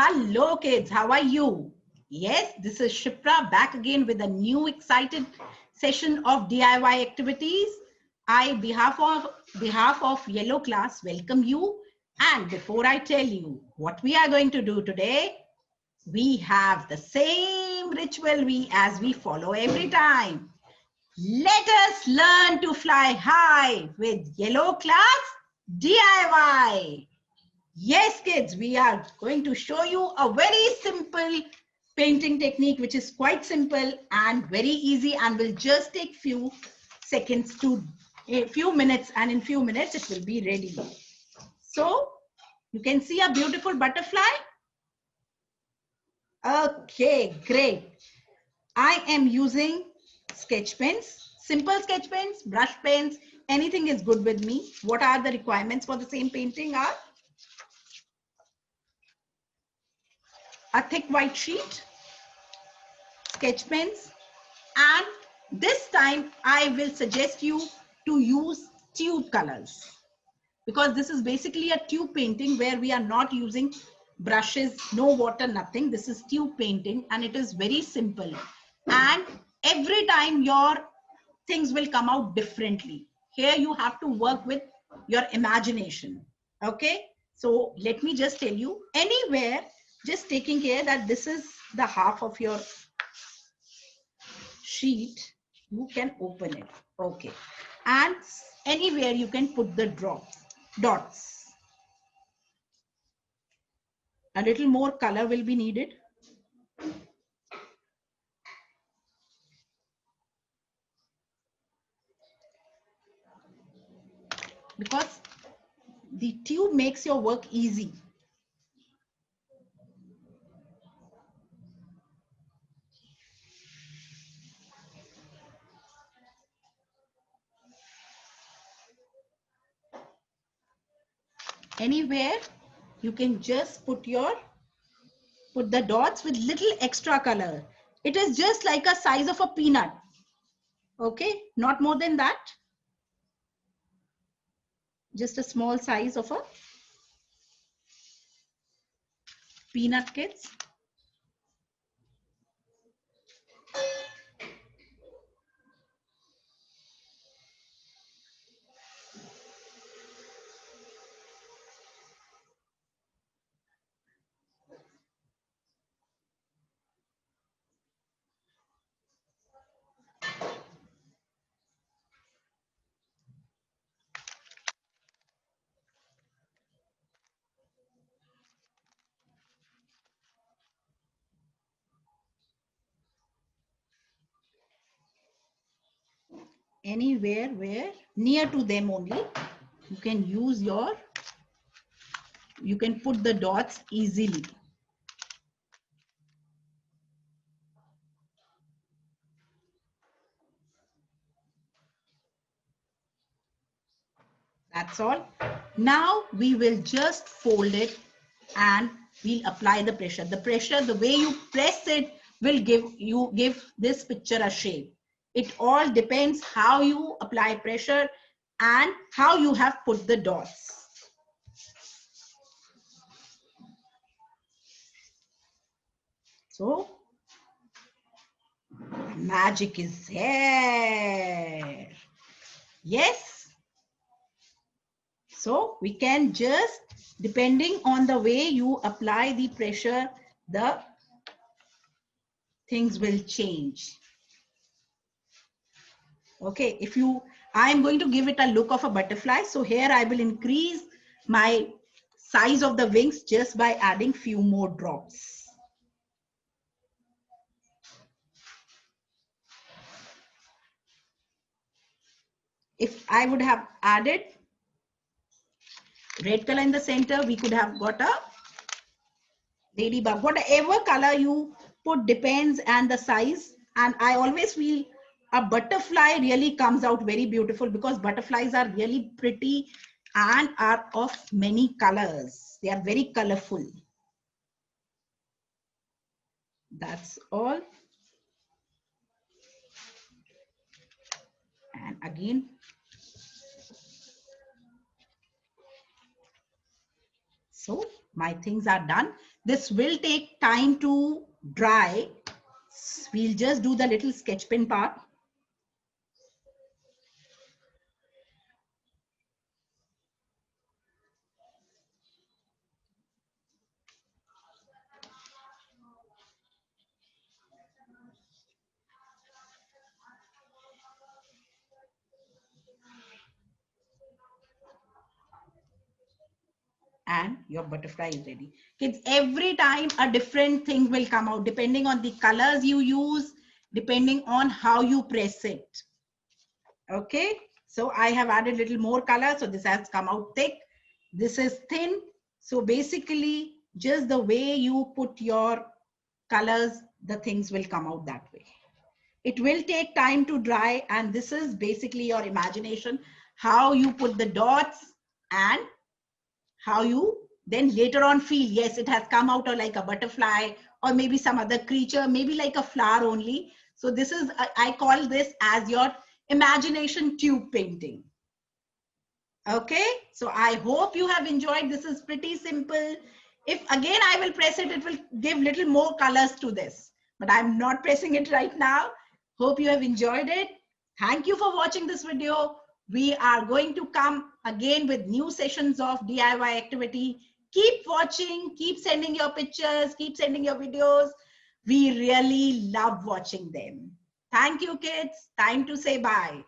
Hello kids, how are you? Yes, this is Shipra back again with a new excited session of DIY activities. I, behalf of Yellow Class, welcome you. And before I tell you what we are going to do today, we have the same ritual as we follow every time. Let us learn to fly high with Yellow Class DIY. Yes, kids, we are going to show you a very simple painting technique, which is quite simple and very easy and will just take few seconds to a few minutes, and in few minutes it will be ready. So you can see a beautiful butterfly. Okay, great. I am using sketch pens, simple sketch pens, brush pens, anything is good with me. What are the requirements for the same painting are a thick white sheet, sketch pens, and this time I will suggest you to use tube colors, because this is basically a tube painting where we are not using brushes, no water, nothing. This is tube painting and it is very simple, and every time your things will come out differently. Here you have to work with your imagination. Okay, so let me just tell you, anywhere, just taking care that this is the half of your sheet, you can open it. Okay, and anywhere you can put the dots. A little more color will be needed. Because the tube makes your work easy. Anywhere you can just put the dots with little extra color. It is just like a size of a peanut. Okay, not more than that. Just a small size of a peanut, kids. Anywhere where near to them only, you can you can put the dots easily. That's all. Now we will just fold it and we'll apply the pressure. The pressure, the way you press it will give this picture a shape. It all depends how you apply pressure and how you have put the dots. So magic is there. Yes. So we can just, depending on the way you apply the pressure, the things will change. Okay, I'm going to give it a look of a butterfly. So here I will increase my size of the wings just by adding few more drops. If I would have added red color in the center, we could have got a ladybug. Whatever color you put depends and the size. And I always feel a butterfly really comes out very beautiful because butterflies are really pretty and are of many colors. They are very colorful. That's all. And again, so my things are done. This will take time to dry. We'll just do the little sketch pen part. And your butterfly is ready. Kids, every time a different thing will come out depending on the colors you use, depending on how you press it. Okay, so I have added little more color, so this has come out thick. This is thin. So basically, just the way you put your colors, the things will come out that way. It will take time to dry, and this is basically your imagination, how you put the dots and how you then later on feel, yes, it has come out or like a butterfly or maybe some other creature, maybe like a flower only. So this is, I call this as your imagination tube painting. Okay, so I hope you have enjoyed. This is pretty simple. If again I will press it, it will give little more colors to this, but I'm not pressing it right now. Hope you have enjoyed it. Thank you for watching this video. We are going to come again with new sessions of DIY activity. Keep watching, keep sending your pictures, keep sending your videos. We really love watching them. Thank you, kids. Time to say bye.